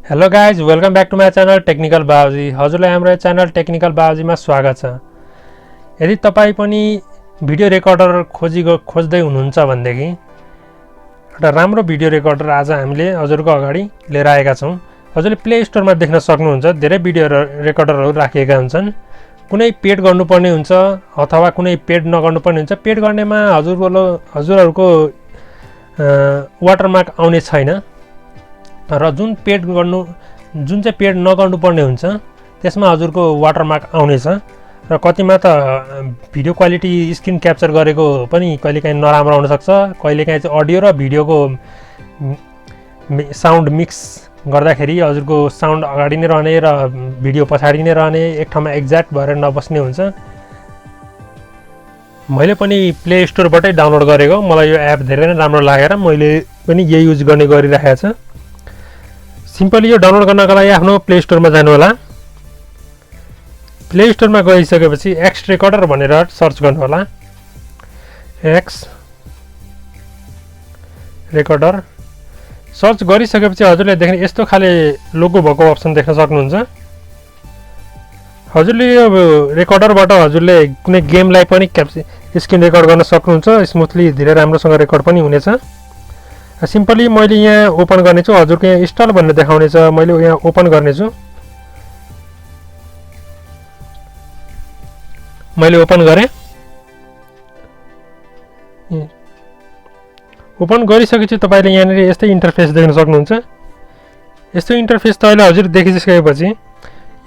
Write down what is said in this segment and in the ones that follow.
Hello guys, welcome back to my channel technical बाबुजी। हजुरलाई हाम्रो च्यानल टेक्निकल बाबुजीमा स्वागत छ। यदि तपाईँ पनि भिडियो रेकर्डर खोज्दै हुनुहुन्छ भनेदेखि एउटा राम्रो भिडियो रेकर्डर आज हामीले हजुरको अगाडि लिएर आएका छौँ। हजुरले प्ले स्टोरमा देख्न सक्नुहुन्छ, धेरै भिडियो रेकर्डरहरू राखिएका हुन्छन्। कुनै पेड गर्नुपर्ने हुन्छ अथवा कुनै पेड नगर्नुपर्ने हुन्छ। पेड गर्नेमा हजुरहरूको वाटरमार्क आउने छैन, र जुन चाहिँ पेड नगर्नुपर्ने हुन्छ त्यसमा हजुरको वाटरमार्क आउनेछ। र कतिमा त भिडियो क्वालिटी स्क्रिन क्याप्चर गरेको पनि कहिलेकाहीँ नराम्रो आउनसक्छ। कहिलेकाहीँ चाहिँ अडियो र भिडियोको साउन्ड मिक्स गर्दाखेरि हजुरको साउन्ड अगाडि नै रहने र भिडियो पछाडि नै रहने, एक ठाउँमा एक्ज्याक्ट भएर नबस्ने हुन्छ। मैले पनि प्ले स्टोरबाटै डाउनलोड गरेको, मलाई यो एप धेरै नै राम्रो लागेर मैले पनि यही युज गर्ने गरिरहेको छु। सिम्पली यो डाउनलोड गर्नका लागि आफ्नो प्ले स्टोरमा जानु होला। प्ले स्टोरमा गइसकेपछि एक्स रेकर्डर भनेर सर्च गर्नु होला। एक्स रेकर्डर सर्च गरिसकेपछि हजुरले देख्ने यस्तो खाले लोगो भएको अप्सन देख्न सक्नुहुन्छ। हजुरले यो रेकर्डरबाट हजुरले कुनै गेमलाई पनि स्क्रिन रेकर्ड गर्न सक्नुहुन्छ। स्मुथली धेरै राम्रोसँग रेकर्ड पनि हुनेछ। सिम्पली मैले यहाँ ओपन गर्नेछु। हजुरको यहाँ इन्स्टल भनेर देखाउनेछ, मैले यहाँ ओपन गर्नेछु। मैले ओपन गरेँ। ओपन गरिसकेपछि तपाईँले यहाँनिर यस्तै इन्टरफेस देख्न सक्नुहुन्छ। यस्तो इन्टरफेस तपाईँले हजुर देखिसकेपछि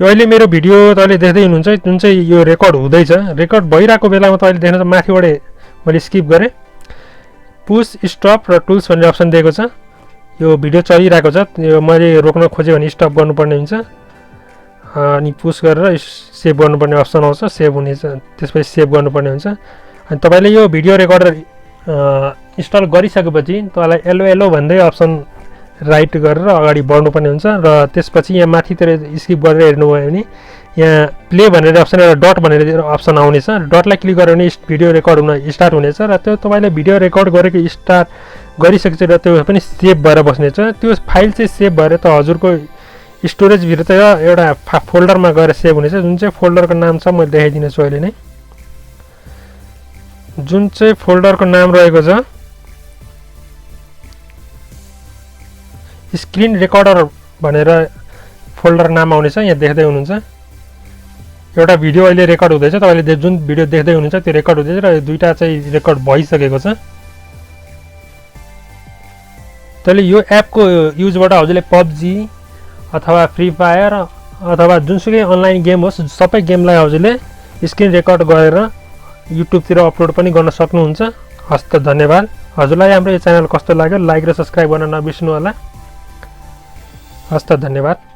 यो अहिले मेरो भिडियो तपाईँले देख्दै हुनुहुन्छ, जुन चाहिँ यो रेकर्ड हुँदैछ। रेकर्ड भइरहेको बेलामा तपाईँले देख्नुहुन्छ माथिबाट मैले स्किप गरेँ। पुश, स्टप र टुल्स भन्ने अप्सन दिएको छ। यो भिडियो चलिरहेको छ, यो मैले रोक्न खोजेँ भने स्टप गर्नुपर्ने हुन्छ। अनि पुश गरेर सेभ गर्नुपर्ने अप्सन आउँछ, सेभ हुनेछ। त्यसपछि सेभ गर्नुपर्ने हुन्छ। अनि तपाईँले यो भिडियो रेकर्डर इन्स्टल गरिसकेपछि तपाईँलाई एलो भन्दै अप्सन राइट गरेर अगाडि बढ्नुपर्ने हुन्छ। र त्यसपछि यहाँ माथितिर स्किप गरेर हेर्नुभयो भने यहाँ प्ले भनेर अप्सन, एउटा डट भनेर अप्सन आउनेछ। डटलाई क्लिक गर्यो भने भिडियो रेकर्ड हुन स्टार्ट हुनेछ। र त्यो तपाईँले भिडियो रेकर्ड गरेको स्टार्ट गरिसकेपछि र त्यो पनि सेभ भएर बस्नेछ। त्यो फाइल चाहिँ सेभ भएर त हजुरको स्टोरेजभित्र त एउटा फोल्डरमा गएर सेभ हुनेछ। जुन चाहिँ फोल्डरको नाम छ मैले देखाइदिनेछु अहिले नै। जुन चाहिँ फोल्डरको नाम रहेको छ स्क्रिन रेकर्डर भनेर फोल्डर नाम आउनेछ, यहाँ देख्दै हुनुहुन्छ। एउटा भिडियो अहिले रेकर्ड हुँदैछ, तपाईँले जुन भिडियो देख्दै हुनुहुन्छ त्यो रेकर्ड हुँदैछ र दुईवटा चाहिँ रेकर्ड भइसकेको छ। त्यसले यो एपको युजबाट हजुरले पबजी अथवा फ्री फायर अथवा जुनसुकै अनलाइन गेम होस्, सबै गेमलाई हजुरले स्क्रिन रेकर्ड गरेर युट्युबतिर अपलोड पनि गर्न सक्नुहुन्छ। हस्त धन्यवाद। हजुरलाई हाम्रो यो च्यानल कस्तो लाग्यो लाइक र सब्सक्राइब गर्न नबिर्सनु होला। हस्त धन्यवाद।